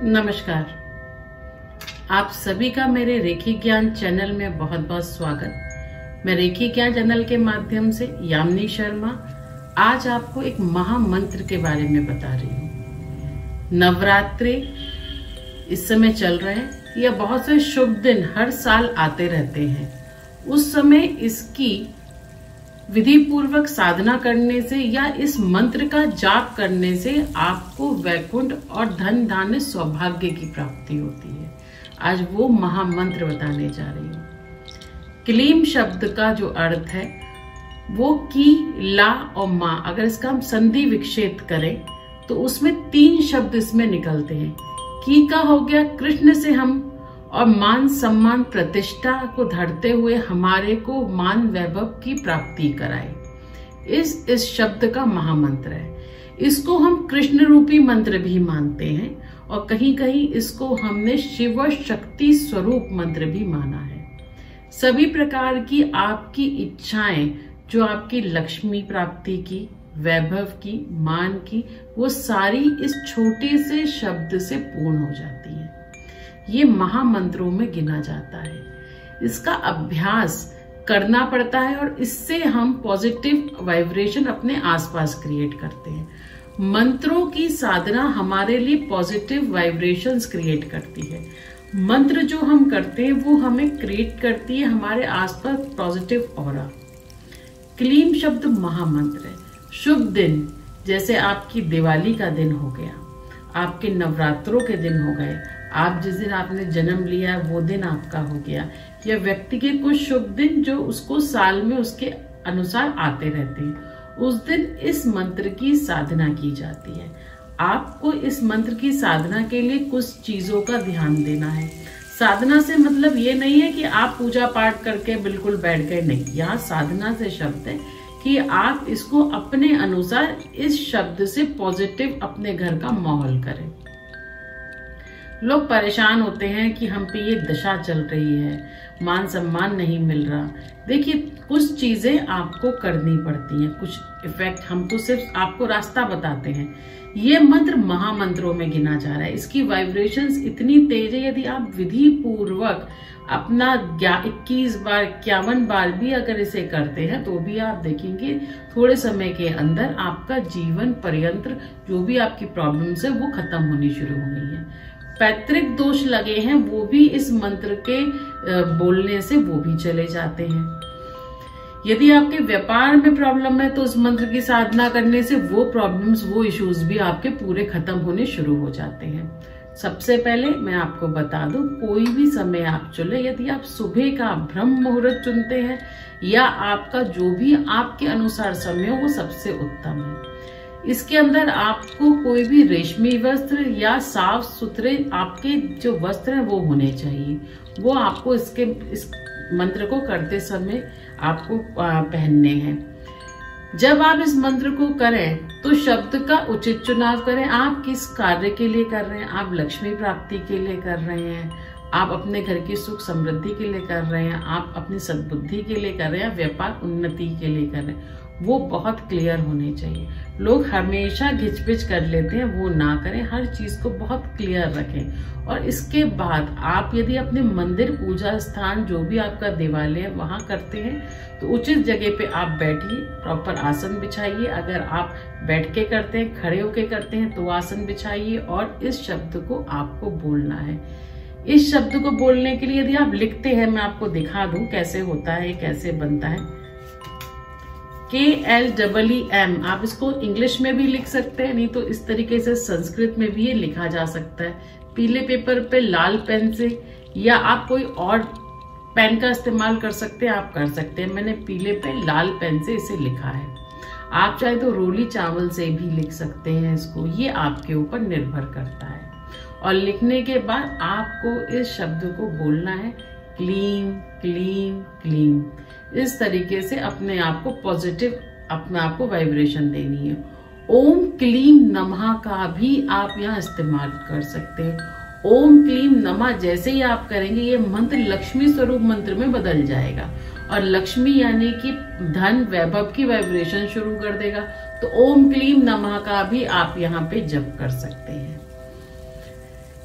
नमस्कार। आप सभी का मेरे रेखी ज्ञान चैनल में बहुत बहुत स्वागत। मैं रेखी ज्ञान चैनल के माध्यम से यामिनी शर्मा आज आपको एक महामंत्र के बारे में बता रही हूँ। नवरात्रि इस समय चल रहे हैं या बहुत से शुभ दिन हर साल आते रहते हैं। उस समय इसकी विधि पूर्वक साधना करने से या इस मंत्र का जाप करने से आपको वैकुंठ और धन धान्य सौभाग्य की प्राप्ति होती है। आज वो महामंत्र बताने जा रही हूँ। क्लीम शब्द का जो अर्थ है वो की, ला और माँ, अगर इसका हम संधि विक्षेप करें तो उसमें 3 शब्द इसमें निकलते हैं। की का हो गया कृष्ण से हम, और मान सम्मान प्रतिष्ठा को धरते हुए हमारे को मान वैभव की प्राप्ति कराए। इस शब्द का महामंत्र है। इसको हम कृष्ण रूपी मंत्र भी मानते हैं और कहीं कहीं इसको हमने शिव शक्ति स्वरूप मंत्र भी माना है। सभी प्रकार की आपकी इच्छाएं जो आपकी लक्ष्मी प्राप्ति की, वैभव की, मान की, वो सारी इस छोटे से शब्द से पूर्ण हो जाती है। ये महामंत्रों में गिना जाता है। इसका अभ्यास करना पड़ता है और इससे हम पॉजिटिव वाइब्रेशन अपने आसपास क्रिएट करते हैं। मंत्रों की साधना हमारे लिए पॉजिटिव वाइब्रेशंस क्रिएट करती है। मंत्र जो हम करते हैं वो हमें क्रिएट करती है हमारे आसपास पॉजिटिव ऑरा। क्लीम शब्द महामंत्र है। शुभ दिन, जैसे आपकी दिवाली का दिन हो गया, आपके नवरात्रों के दिन हो गए, आप जिस दिन आपने जन्म लिया वो दिन आपका हो गया, या व्यक्ति के कुछ शुभ दिन जो उसको साल में उसके अनुसार आते रहते हैं, उस दिन इस मंत्र की साधना की जाती है। आपको इस मंत्र की साधना के लिए कुछ चीजों का ध्यान देना है। साधना से मतलब ये नहीं है कि आप पूजा पाठ करके बिल्कुल बैठ गए, नहीं। यहाँ साधना से शब्द है कि आप इसको अपने अनुसार इस शब्द से पॉजिटिव अपने घर का माहौल करें। लोग परेशान होते हैं कि हम पे ये दशा चल रही है, मान सम्मान नहीं मिल रहा। देखिए, कुछ चीजें आपको करनी पड़ती हैं, कुछ इफेक्ट हम तो सिर्फ आपको रास्ता बताते हैं। ये मंत्र महामंत्रों में गिना जा रहा है। इसकी वाइब्रेशंस इतनी तेज है, यदि आप विधि पूर्वक अपना 21 बार 51 बार भी अगर इसे करते हैं तो भी आप देखेंगे थोड़े समय के अंदर आपका जीवन पर्यंत जो भी आपकी प्रॉब्लम्स है वो खत्म होनी शुरू हो गई है। पैतृक दोष लगे हैं वो भी इस मंत्र के बोलने से वो भी चले जाते हैं। यदि आपके व्यापार में प्रॉब्लम है तो इस मंत्र की साधना करने से वो प्रॉब्लम्स, वो इश्यूज भी आपके पूरे खत्म होने शुरू हो जाते हैं। सबसे पहले मैं आपको बता दूं, कोई भी समय आप चुने, यदि आप सुबह का ब्रह्म मुहूर्त चुनते हैं या आपका जो भी आपके अनुसार समय हो वो सबसे उत्तम है। इसके अंदर आपको कोई भी रेशमी वस्त्र या साफ सुथरे आपके जो वस्त्र हैं वो होने चाहिए। वो आपको इस मंत्र को करते समय आपको पहनने हैं। जब आप इस मंत्र को करें तो शब्द का उचित चुनाव करें। आप किस कार्य के लिए कर रहे हैं? आप लक्ष्मी प्राप्ति के लिए कर रहे हैं, आप अपने घर की सुख समृद्धि के लिए कर रहे हैं, आप अपनी सद्बुद्धि के लिए कर रहे हैं, व्यापार उन्नति के लिए कर रहे हैं, वो बहुत क्लियर होने चाहिए। लोग हमेशा घिचपिच कर लेते हैं, वो ना करें। हर चीज को बहुत क्लियर रखें। और इसके बाद आप यदि अपने मंदिर, पूजा स्थान, जो भी आपका देवालय है वहां करते हैं तो उचित जगह पे आप बैठिए, प्रॉपर आसन बिछाइए। अगर आप बैठ के करते हैं, खड़े होके करते हैं तो आसन बिछाइए और इस शब्द को आपको बोलना है। इस शब्द को बोलने के लिए यदि आप लिखते हैं, मैं आपको दिखा दूं कैसे होता है, कैसे बनता है। KLEEM, आप इसको इंग्लिश में भी लिख सकते हैं, नहीं तो इस तरीके से संस्कृत में भी ये लिखा जा सकता है। पीले पेपर पे लाल पेन से, या आप कोई और पेन का इस्तेमाल कर सकते हैं, आप कर सकते हैं। मैंने पीले पे लाल पेन से इसे लिखा है। आप चाहे तो रोली चावल से भी लिख सकते हैं इसको, ये आपके ऊपर निर्भर करता है। और लिखने के बाद आपको इस शब्द को बोलना है, क्लीम क्लीम क्लीम। इस तरीके से अपने आप को पॉजिटिव, अपने आप को वाइब्रेशन देनी है। ओम क्लीम नमः का भी आप यहाँ इस्तेमाल कर सकते हैं। ओम क्लीम नमः जैसे ही आप करेंगे ये मंत्र लक्ष्मी स्वरूप मंत्र में बदल जाएगा और लक्ष्मी यानी कि धन वैभव की वाइब्रेशन शुरू कर देगा। तो ओम क्लीम नमः का भी आप यहाँ पे जप कर सकते हैं।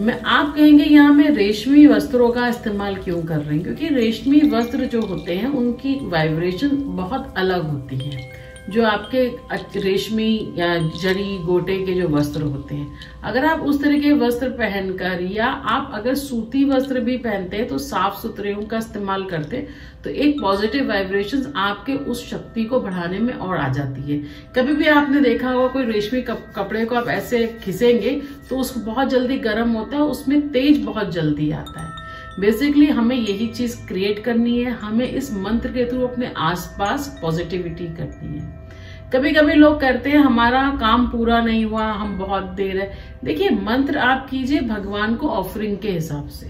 आप कहेंगे यहाँ मैं रेशमी वस्त्रों का इस्तेमाल क्यों कर रही हूँ, क्योंकि रेशमी वस्त्र जो होते हैं उनकी वाइब्रेशन बहुत अलग होती है जो आपके रेशमी या जरी गोटे के जो वस्त्र होते हैं। अगर आप उस तरह के वस्त्र पहनकर या आप अगर सूती वस्त्र भी पहनते हैं तो साफ सुथरेयों का इस्तेमाल करते तो एक पॉजिटिव वाइब्रेशंस आपके उस शक्ति को बढ़ाने में और आ जाती है। कभी भी आपने देखा होगा कोई रेशमी कपड़े को आप ऐसे खिसेंगे तो उसको बहुत जल्दी गर्म होता है, उसमें तेज बहुत जल्दी आता है। बेसिकली हमें यही चीज क्रिएट करनी है, हमें इस मंत्र के थ्रू अपने आसपास पॉजिटिविटी करनी है। कभी कभी लोग करते हैं हमारा काम पूरा नहीं हुआ, हम बहुत देर है। देखिए मंत्र आप कीजिए भगवान को ऑफरिंग के हिसाब से।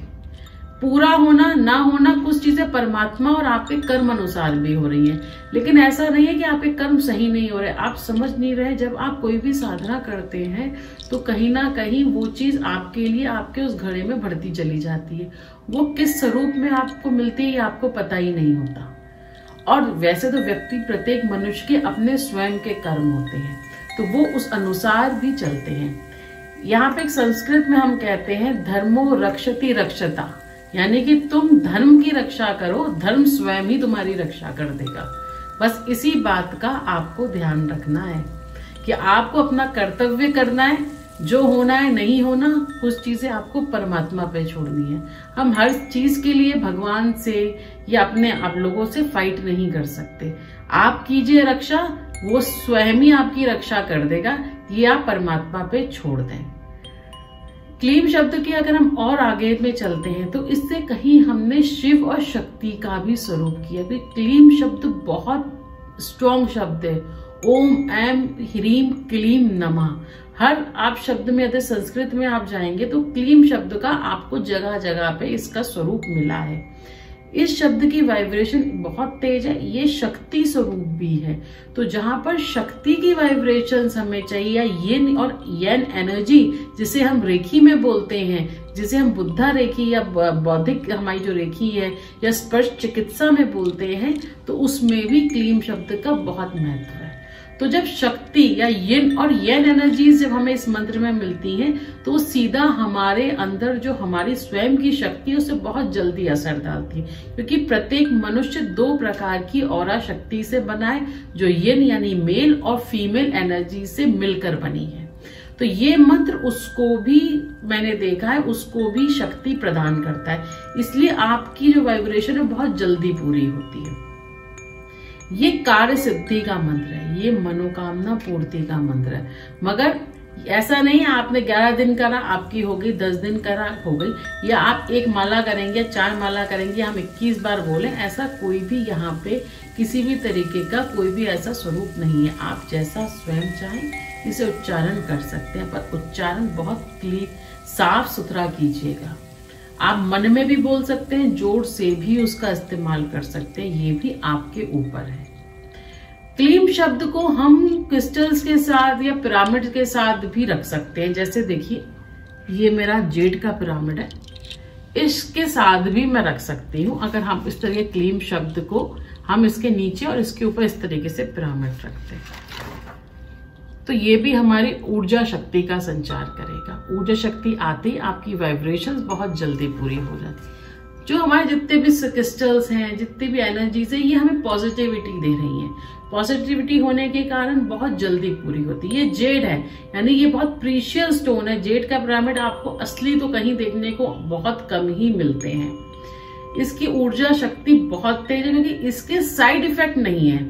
पूरा होना ना होना कुछ चीजें परमात्मा और आपके कर्म अनुसार भी हो रही हैं, लेकिन ऐसा नहीं है कि आपके कर्म सही नहीं हो रहे। आप समझ नहीं रहे, जब आप कोई भी साधना करते हैं तो कहीं ना कहीं वो चीज आपके लिए आपके उस घड़े में बढ़ती चली जाती है। वो किस स्वरूप में आपको मिलती है ये आपको पता ही नहीं होता। और वैसे तो व्यक्ति प्रत्येक मनुष्य के अपने स्वयं के कर्म होते हैं तो वो उस अनुसार भी चलते हैं। यहाँ पे एक संस्कृत में हम कहते हैं धर्मो रक्षति रक्षता, यानी कि तुम धर्म की रक्षा करो, धर्म स्वयं ही तुम्हारी रक्षा कर देगा। बस इसी बात का आपको ध्यान रखना है कि आपको अपना कर्तव्य करना है, जो होना है नहीं होना कुछ चीजें आपको परमात्मा पे छोड़नी है। हम हर चीज के लिए भगवान से या अपने आप लोगों से फाइट नहीं कर सकते। आप कीजिए रक्षा, वो स्वयं ही आपकी रक्षा कर देगा, ये आप परमात्मा पे छोड़ दें। क्लीम शब्द के अगर हम और आगे में चलते हैं तो इससे कहीं हमने शिव और शक्ति का भी स्वरूप किया। क्लीम शब्द बहुत स्ट्रॉन्ग शब्द है। ओम ऐम ह्रीम क्लीम नमः, हर आप शब्द में यदि संस्कृत में आप जाएंगे तो क्लीम शब्द का आपको जगह जगह पे इसका स्वरूप मिला है। इस शब्द की वाइब्रेशन बहुत तेज है, ये शक्ति स्वरूप भी है। तो जहां पर शक्ति की वाइब्रेशंस हमें चाहिए या येन और येन एनर्जी जिसे हम रेखी में बोलते हैं, जिसे हम बुद्धा रेखी या बौद्धिक हमारी जो रेखी है या स्पर्श चिकित्सा में बोलते हैं, तो उसमें भी क्लीम शब्द का बहुत महत्व है। तो जब शक्ति या येन और येन एनर्जीज जब हमें इस मंत्र में मिलती हैं तो सीधा हमारे अंदर जो हमारी स्वयं की शक्ति है उसे बहुत जल्दी असर डालती है, क्योंकि प्रत्येक मनुष्य 2 प्रकार की ऑरा शक्ति से बना है, जो येन यानी मेल और फीमेल एनर्जी से मिलकर बनी है। तो ये मंत्र उसको भी मैंने देखा है, उसको भी शक्ति प्रदान करता है, इसलिए आपकी जो वाइब्रेशन है बहुत जल्दी पूरी होती है। ये कार्य सिद्धि का मंत्र है, ये मनोकामना पूर्ति का मंत्र है। मगर ऐसा नहीं है आपने 11 दिन करा आपकी हो गई, 10 दिन करा हो गई, या आप 1 माला करेंगे 4 माला करेंगे हम 21 बार बोले, ऐसा कोई भी यहाँ पे किसी भी तरीके का कोई भी ऐसा स्वरूप नहीं है। आप जैसा स्वयं चाहें इसे उच्चारण कर सकते हैं, पर उच्चारण बहुत क्लीन साफ सुथरा कीजिएगा। आप मन में भी बोल सकते हैं, जोर से भी उसका इस्तेमाल कर सकते हैं, ये भी आपके ऊपर है। क्लीम शब्द को हम क्रिस्टल्स के साथ या पिरामिड के साथ भी रख सकते हैं। जैसे देखिए ये मेरा जेड का पिरामिड है, इसके साथ भी मैं रख सकती हूँ। अगर हम इस तरह क्लीम शब्द को हम इसके नीचे और इसके ऊपर इस तरीके से पिरामिड रखते हैं तो ये भी हमारी ऊर्जा शक्ति का संचार करेगा। ऊर्जा शक्ति आते ही आपकी वाइब्रेशंस बहुत जल्दी पूरी हो जाती है। जो हमारे जितने भी क्रिस्टल्स हैं, जितनी भी एनर्जीज है, ये हमें पॉजिटिविटी दे रही हैं। पॉजिटिविटी होने के कारण बहुत जल्दी पूरी होती है। ये जेड है, यानी ये बहुत प्रीशियस स्टोन है। जेड का पिरामिड आपको असली तो कहीं देखने को बहुत कम ही मिलते हैं। इसकी ऊर्जा शक्ति बहुत तेज है, क्योंकि इसके साइड इफेक्ट नहीं है।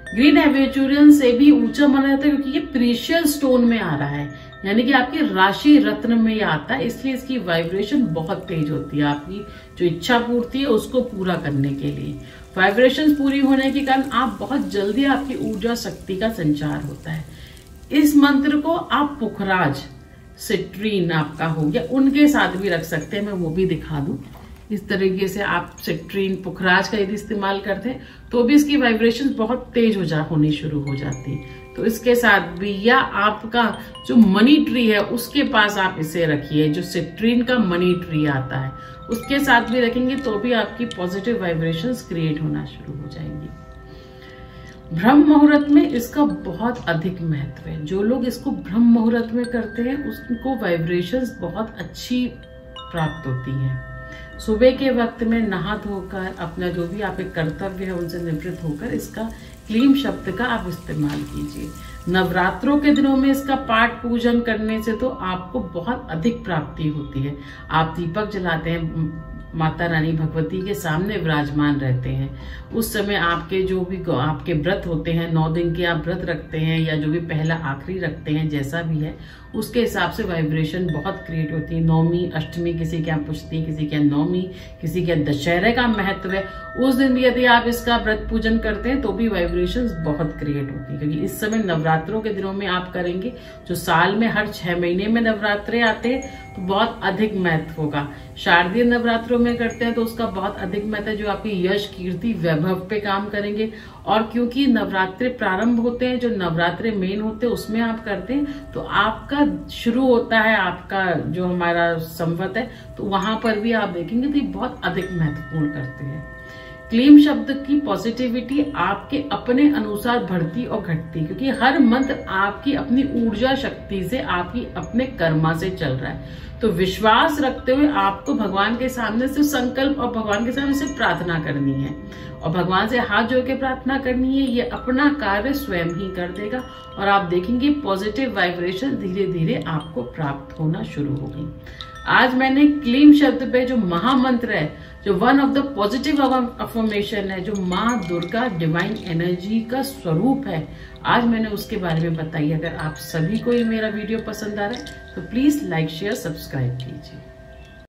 ग्रीन एवेचुरियन से भी ऊंचा माना जाता है, क्योंकि ये प्रीशियस स्टोन में आ रहा है, यानी कि आपकी राशि रत्न में ये आता है, इसलिए इसकी वाइब्रेशन बहुत तेज होती है। आपकी जो इच्छा पूर्ति है उसको पूरा करने के लिए वाइब्रेशन पूरी होने के कारण आप बहुत जल्दी आपकी ऊर्जा शक्ति का संचार होता है। इस मंत्र को आप पुखराज सिट्रीन आपका हो गया उनके साथ भी रख सकते हैं, मैं वो भी दिखा दूं। इस तरीके से आप सिट्रीन पुखराज का यदि इस्तेमाल करते हैं तो भी इसकी वाइब्रेशन बहुत तेज होनी शुरू हो जाती है। तो इसके साथ भी, या आपका जो मनी ट्री है उसके पास आप इसे रखिए, जो सिट्रीन का मनी ट्री आता है उसके साथ भी रखेंगे तो भी आपकी पॉजिटिव वाइब्रेशंस क्रिएट होना शुरू हो जाएंगी। ब्रह्म मुहूर्त में इसका बहुत अधिक महत्व है। जो लोग इसको ब्रह्म मुहूर्त में करते हैं उसको वाइब्रेशंस बहुत अच्छी प्राप्त होती हैं। सुबह के वक्त में नहा धोकर अपना जो भी आपके कर्तव्य है उनसे निवृत्त होकर इसका क्लीम शब्द का आप इस्तेमाल कीजिए। नवरात्रों के दिनों में इसका पाठ पूजन करने से तो आपको बहुत अधिक प्राप्ति होती है। आप दीपक जलाते हैं, माता रानी भगवती के सामने विराजमान रहते हैं, उस समय आपके जो भी आपके व्रत होते हैं, 9 दिन के आप व्रत रखते हैं या जो भी पहला आखिरी रखते हैं, जैसा भी है उसके हिसाब से वाइब्रेशन बहुत क्रिएट होती है। नौमी अष्टमी किसी के यहाँ पुष्टि, किसी के यहाँ नौमी, किसी के दशहरे का महत्व है, उस दिन भी यदि आप इसका व्रत पूजन करते हैं तो भी वाइब्रेशंस बहुत क्रिएट होती है। क्योंकि इस समय नवरात्रों के दिनों में आप करेंगे, जो साल में हर 6 महीने में नवरात्रे आते हैं तो बहुत अधिक महत्व होगा। शारदीय नवरात्रों में करते हैं तो उसका बहुत अधिक महत्व है, जो आपकी यश कीर्ति वैभव पे काम करेंगे। और क्योंकि नवरात्रे प्रारंभ होते हैं, जो नवरात्रे मेन होते हैं उसमें आप करते हैं तो आपका शुरू होता है आपका जो हमारा संवत है, तो वहां पर भी आप देखेंगे तो ये बहुत अधिक महत्वपूर्ण करते हैं। क्लीम शब्द की पॉजिटिविटी आपके अपने अनुसार बढ़ती और घटती, क्योंकि हर मंत्र आपकी अपनी ऊर्जा शक्ति से, आपकी अपने कर्मा से चल रहा है। तो विश्वास रखते हुए आपको भगवान के सामने से संकल्प और भगवान के सामने से प्रार्थना करनी है और भगवान से हाथ जोड़ के प्रार्थना करनी है। ये अपना कार्य स्वयं ही कर देगा और आप देखेंगे पॉजिटिव वाइब्रेशन धीरे धीरे आपको प्राप्त होना शुरू होगी। आज मैंने क्लीम शब्द पे जो महामंत्र है, जो one of the positive affirmation है, जो माँ दुर्गा डिवाइन एनर्जी का स्वरूप है, आज मैंने उसके बारे में बताई। अगर आप सभी को ये मेरा वीडियो पसंद आ रहा है तो प्लीज लाइक शेयर सब्सक्राइब कीजिए।